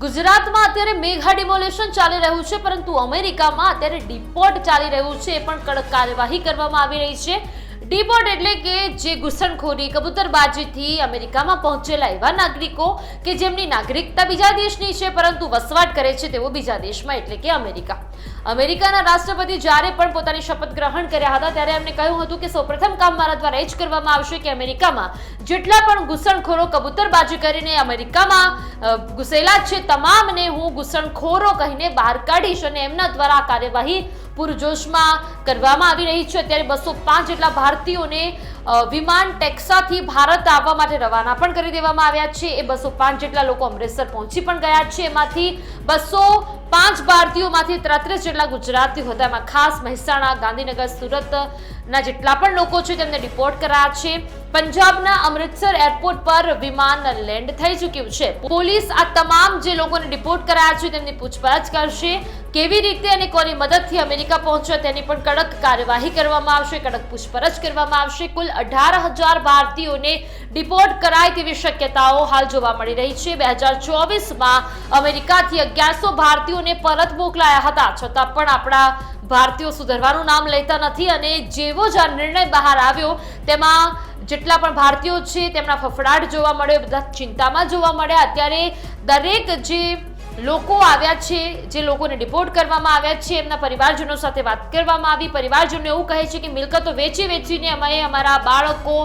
ગુજરાતમાં અત્યારે mega demolition ચાલી રહ્યું છે, પરંતુ અમેરિકામાં અત્યારે ડિપોર્ટ ચાલી રહ્યું છે. એ પણ કડક કાર્યવાહી કરવામાં આવી રહી છે. ડિપોર્ટ એટલે કે જે ઘૂસણખોરી કબૂતરબાજીથી અમેરિકામાં પહોંચેલા એવા નાગરિકો કે જેમની નાગરિકતા બીજા દેશની છે પરંતુ વસવાટ કરે છે તેઓ બીજા દેશમાં, એટલે કે અમેરિકાના રાષ્ટ્રપતિ જ્યારે પણ પોતાની શપથ ગ્રહણ કર્યા હતા ત્યારે એમને કહ્યું હતું કે સૌપ્રથમ કામ મારા દ્વારા એ જ કરવામાં આવશે કે અમેરિકામાં જેટલા પણ ઘૂસણખોરો કબૂતરબાજી કરીને અમેરિકામાં ઘૂસેલા છે તમામને હું ઘૂસણખોરો કહીને બહાર કાઢીશ અને એમના દ્વારા આ કાર્યવાહી પૂરજોશમાં કરવામાં આવી રહી છે. અત્યારે 205 જેટલા ભારતીયોને વિમાન ટેક્સાથી ભારત આવવા માટે રવાના પણ કરી દેવામાં આવ્યા છે. એ 205 જેટલા લોકો અમૃતસર પહોંચી પણ ગયા છે. એમાંથી 205 ભારતીયોમાંથી 33 જેટલા ગુજરાતીઓ હતા. એમાં ખાસ મહેસાણા, ગાંધીનગર, સુરતના જેટલા પણ લોકો છે તેમને ડિપોર્ટ કરાયા છે. પંજાબના અમૃતસર એરપોર્ટ પર વિમાન લેન્ડ થઈ ચૂક્યું છે. પોલીસ આ તમામ જે લોકોને ડિપોર્ટ કરાયા છે તેમની પૂછપરછ કરશે. કેવી રીતે અને કોની મદદથી અમેરિકા પહોંચ્યા તેની પણ કડક કાર્યવાહી કરવામાં આવશે, કડક પૂછપરછ કરવામાં આવશે. કુલ 18,000 ભારતીયોને ડિપોર્ટ કરાય તેવી શક્યતાઓ હાલ જોવા મળી રહી છે. 2024માં અમેરિકાથી 1100 ભારતીયોને પરત મોકલાયા હતા, છતાં પણ આપણા ભારતીયો સુધરવાનું નામ લેતા નથી અને જેવો જ આ નિર્ણય બહાર આવ્યો તેમાં જેટલા પણ ભારતીયો છે તેમના ફફડાટ જોવા મળ્યો, બધા ચિંતામાં જોવા મળ્યા. અત્યારે દરેક જે લોકો આવ્યા છે, જે લોકોને ડિપોર્ટ કરવામાં આવ્યા છે, એમના પરિવારજનો સાથે વાત કરવામાં આવી. પરિવારજનો એવું કહે છે કે મિલકતો વેચીને અમે અમારા બાળકો,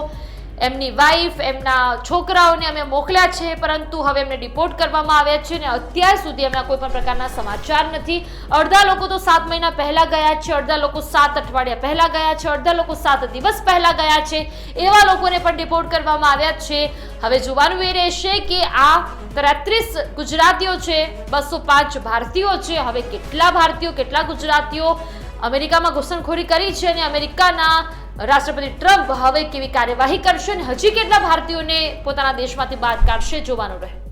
એમની વાઈફ, એમના છોકરાઓને અમે મોકલ્યા છે, પરંતુ હવે એમને ડિપોર્ટ કરવામાં આવ્યા છે અને અત્યાર સુધી એમના કોઈ પણ પ્રકારના સમાચાર નથી. અડધા લોકો તો 7 મહિના પહેલા ગયા છે, અડધા લોકો 7 અઠવાડિયા પહેલા ગયા છે, અડધા લોકો 7 દિવસ પહેલા ગયા છે. એવા લોકોને પણ ડિપોર્ટ કરવામાં આવ્યા છે. હવે જોવાનું એ રહેશે કે આ 33 ગુજરાતીઓ છે, 205 ભારતીયો છે. હવે કેટલા ભારતીયો, કેટલા ગુજરાતીઓ અમેરિકામાં ઘૂસણખોરી કરી છે અને અમેરિકાના રાષ્ટ્રપતિ ટ્રમ્પ હવે કેવી કાર્યવાહી કરશે અને હજી કેટલા ભારતીયોને પોતાના દેશમાંથી બહાર કાઢશે જોવાનું રહે.